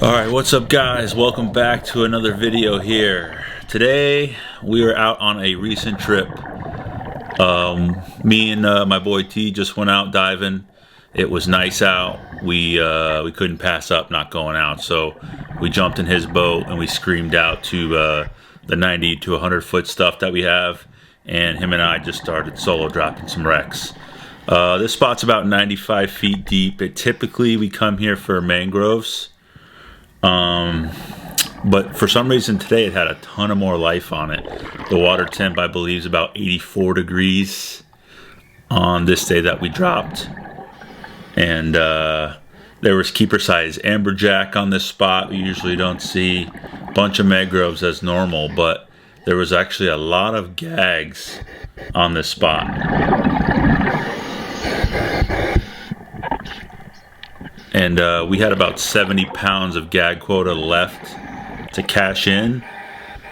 Alright, what's up guys? Welcome back to another video here. Today we are out on a recent trip. Me and my boy T just went out diving. It was nice out. We couldn't pass up not going out, so we jumped in his boat and we screamed out to the 90 to 100 foot stuff that we have, and him and I just started solo dropping some wrecks. This spot's about 95 feet deep. Typically we come here for mangroves. But for some reason today it had a ton of more life on it. The water temp I believe is about 84 degrees on this day that we dropped. And there was keeper size amberjack on this spot. We usually don't see a bunch of mangroves as normal, but there was actually a lot of gags on this spot. And we had about 70 pounds of gag quota left to cash in,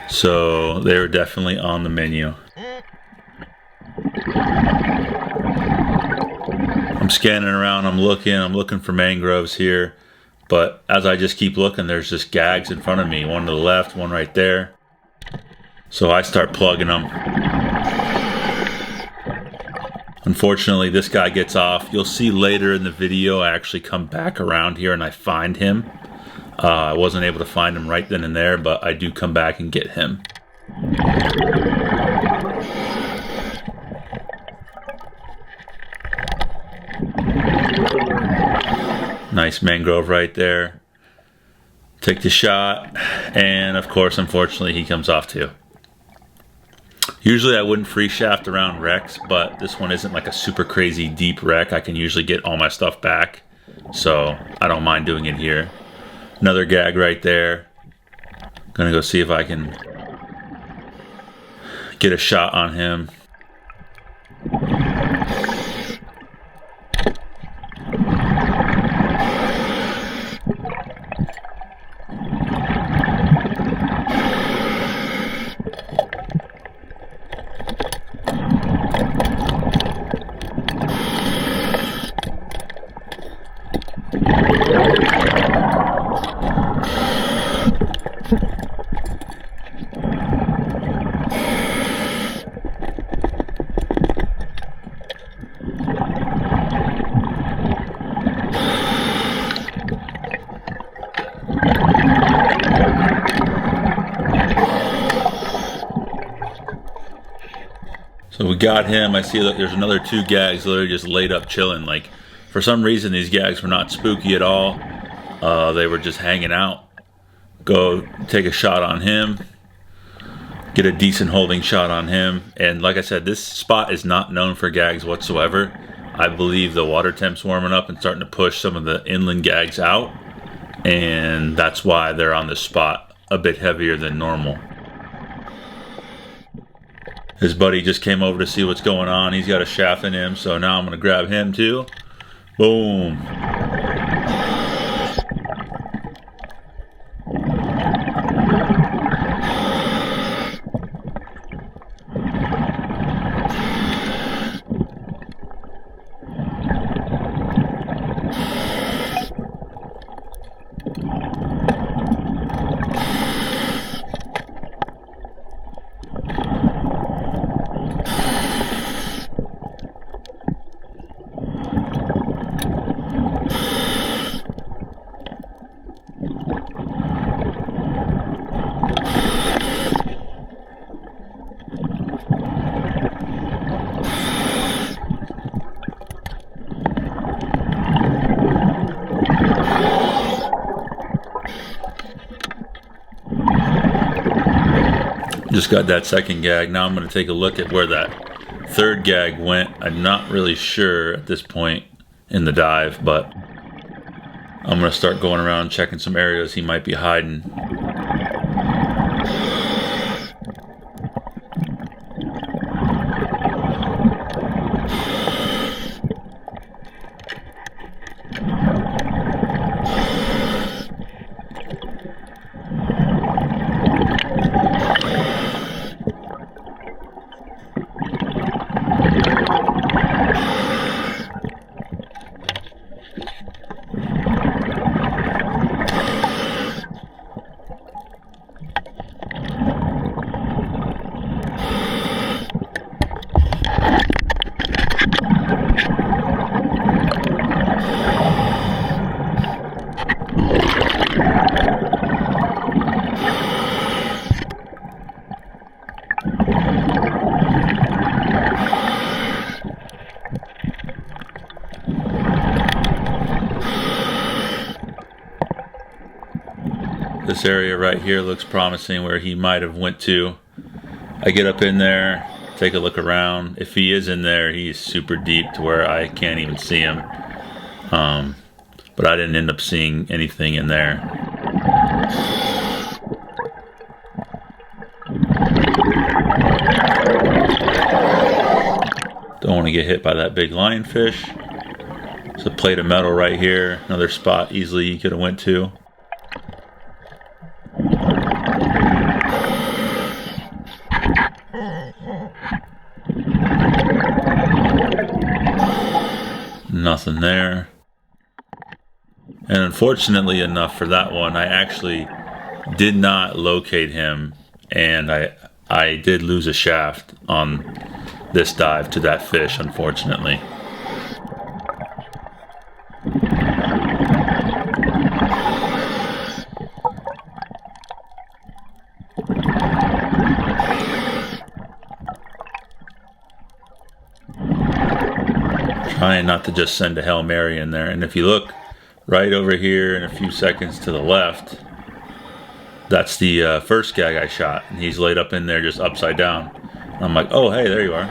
so they were definitely on the menu. I'm scanning around, I'm looking for mangroves here, but as I just keep looking, there's just gags in front of me, one to the left, one right there. So I start plugging them. Unfortunately, this guy gets off. You'll see later in the video, I actually come back around here and I find him. I wasn't able to find him right then and there, but I do come back and get him. Nice mangrove right there. Take the shot, and of course, unfortunately, he comes off too. Usually I wouldn't free shaft around wrecks, but this one isn't like a super crazy deep wreck. I can usually get all my stuff back, so I don't mind doing it here. Another gag right there. Gonna go see if I can get a shot on him. So we got him. I see that there's another two gags literally just laid up chilling. Like, for some reason these gags were not spooky at all. They were just hanging out. Go take a shot on him. Get a decent holding shot on him. And like I said, this spot is not known for gags whatsoever. I believe the water temp's warming up and starting to push some of the inland gags out. And that's why they're on this spot a bit heavier than normal. His buddy just came over to see what's going on. He's got a shaft in him, so now I'm going to grab him too. Boom. Just got that second gag. Now I'm going to take a look at where that third gag went. I'm not really sure at this point in the dive, but I'm going to start going around checking some areas he might be hiding. This area right here looks promising where he might have went to. I get up in there, take a look around. If he is in there, he's super deep to where I can't even see him. But I didn't end up seeing anything in there. Don't want to get hit by that big lionfish. There's a plate of metal right here. Another spot easily you could have went to. Nothing there. And unfortunately enough for that one, I actually did not locate him, and I did lose a shaft on this dive to that fish, unfortunately. Trying not to just send a Hail Mary in there. And if you look right over here in a few seconds to the left, that's the first gag I shot. And he's laid up in there just upside down. And I'm like, oh, hey, there you are.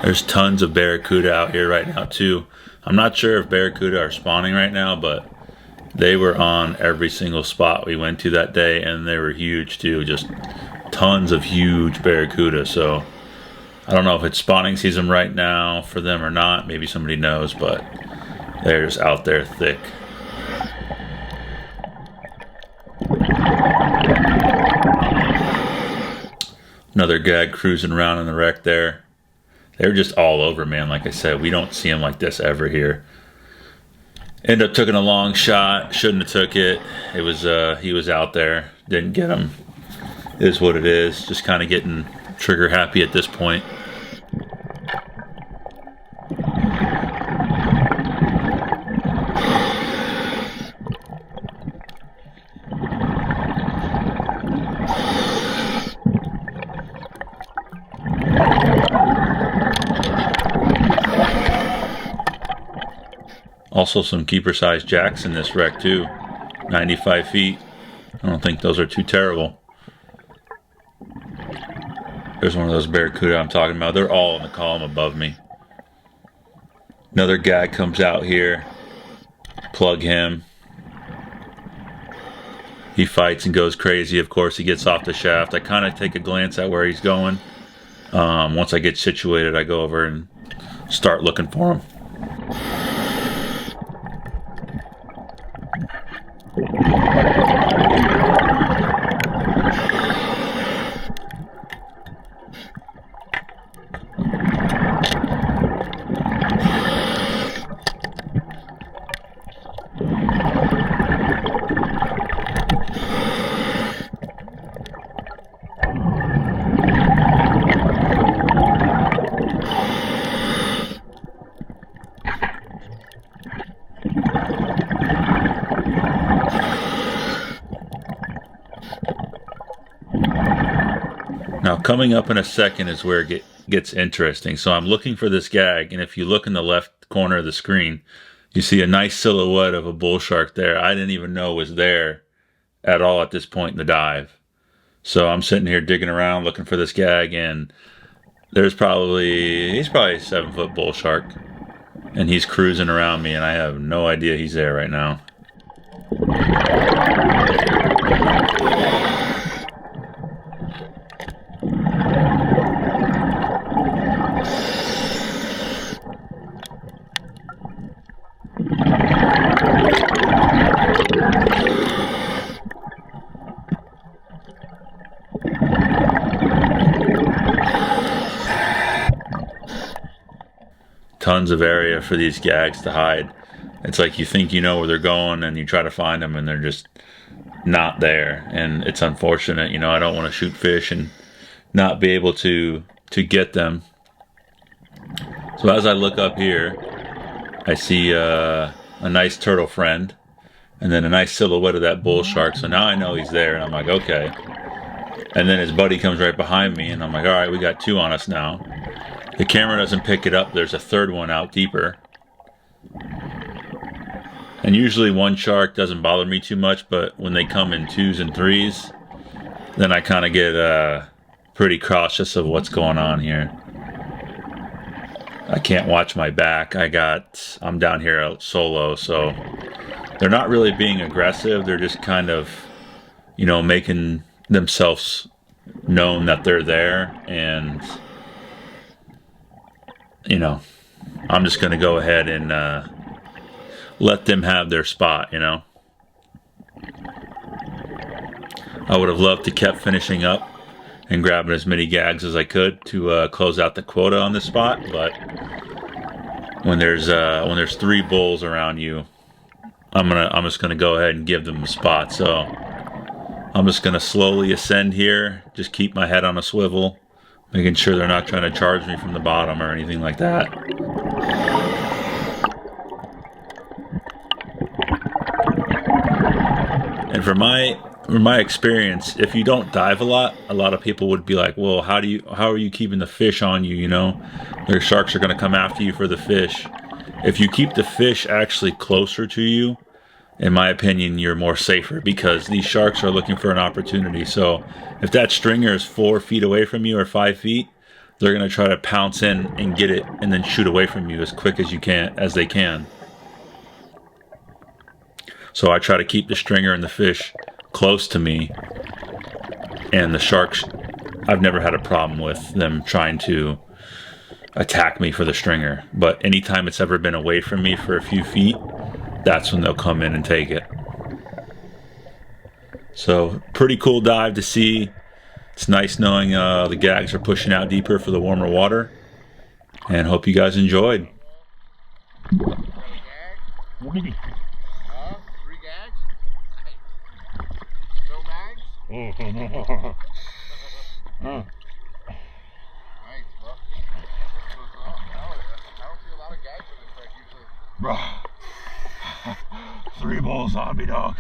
There's tons of barracuda out here right now too. I'm not sure if barracuda are spawning right now, but they were on every single spot we went to that day, and they were huge too. Just tons of huge barracuda. So I don't know if it's spawning season right now for them or not. Maybe somebody knows, but they're just out there thick. Another gag cruising around in the wreck there. They're just all over, man. Like I said, we don't see them like this ever here. Ended up taking a long shot. Shouldn't have took it. It was he was out there. Didn't get him. It is what it is. Just kind of getting trigger happy at this point. Also some keeper-sized jacks in this wreck too. 95 feet. I don't think those are too terrible. There's one of those barracuda I'm talking about. They're all in the column above me. Another gag comes out here. Plug him. He fights and goes crazy. Of course, he gets off the shaft. I kind of take a glance at where he's going. Once I get situated, I go over and start looking for him. coming up in a second is where it gets interesting. So I'm looking for this gag, and if you look in the left corner of the screen, you see a nice silhouette of a bull shark there. I didn't even know was there at all at this point in the dive. So I'm sitting here digging around looking for this gag, and he's probably a 7-foot bull shark, and he's cruising around me, and I have no idea he's there right now. Tons of area for these gags to hide. It's like you think you know where they're going and you try to find them and they're just not there, and it's unfortunate. You know, I don't want to shoot fish and not be able to get them. So as I look up here, I see a nice turtle friend and then a nice silhouette of that bull shark. So now I know he's there, and I'm like, okay. And then his buddy comes right behind me, and I'm like, all right, we got 2 on us now. The camera doesn't pick it up. There's a third one out deeper. And usually 1 shark doesn't bother me too much, but when they come in 2s and 3s, then I kind of get pretty cautious of what's going on here. I can't watch my back. I'm down here out solo, so they're not really being aggressive. They're just kind of, you know, making themselves known that they're there, and you know, I'm just going to go ahead and let them have their spot, you know. I would have loved to kept finishing up and grabbing as many gags as I could to close out the quota on this spot, but when there's 3 bulls around you, I'm just gonna go ahead and give them a spot. So I'm just gonna slowly ascend here, just keep my head on a swivel, making sure they're not trying to charge me from the bottom or anything like that. And from my experience, if you don't dive a lot of people would be like, well, how are you keeping the fish on you, you know? Their sharks are going to come after you for the fish. If you keep the fish actually closer to you, in my opinion, you're more safer, because these sharks are looking for an opportunity. So if that stringer is 4 feet away from you or 5 feet, they're going to try to pounce in and get it and then shoot away from you as quick as they can. So I try to keep the stringer and the fish close to me, and the sharks, I've never had a problem with them trying to attack me for the stringer, but anytime it's ever been away from me for a few feet, that's when they'll come in and take it. So pretty cool dive to see. It's nice knowing the gags are pushing out deeper for the warmer water, and hope you guys enjoyed. 3 gags? No bags? Nice, bro. I don't see a lot of gags in this wreck usually. Bro, 3 bulls on me, dog.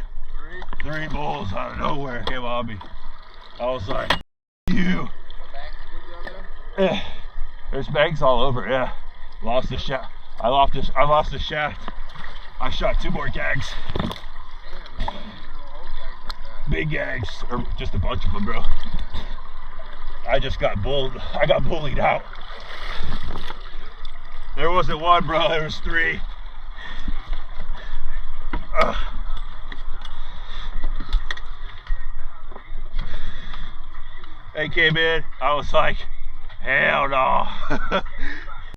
3 bulls out of nowhere came on me. I was like, you. There's banks all over, yeah. Lost the shaft. I lost the shaft. I shot 2 more gags. Big gags, or just a bunch of them, bro. I got bullied out. There wasn't 1, bro, there was 3. They came in, I was like, hell no.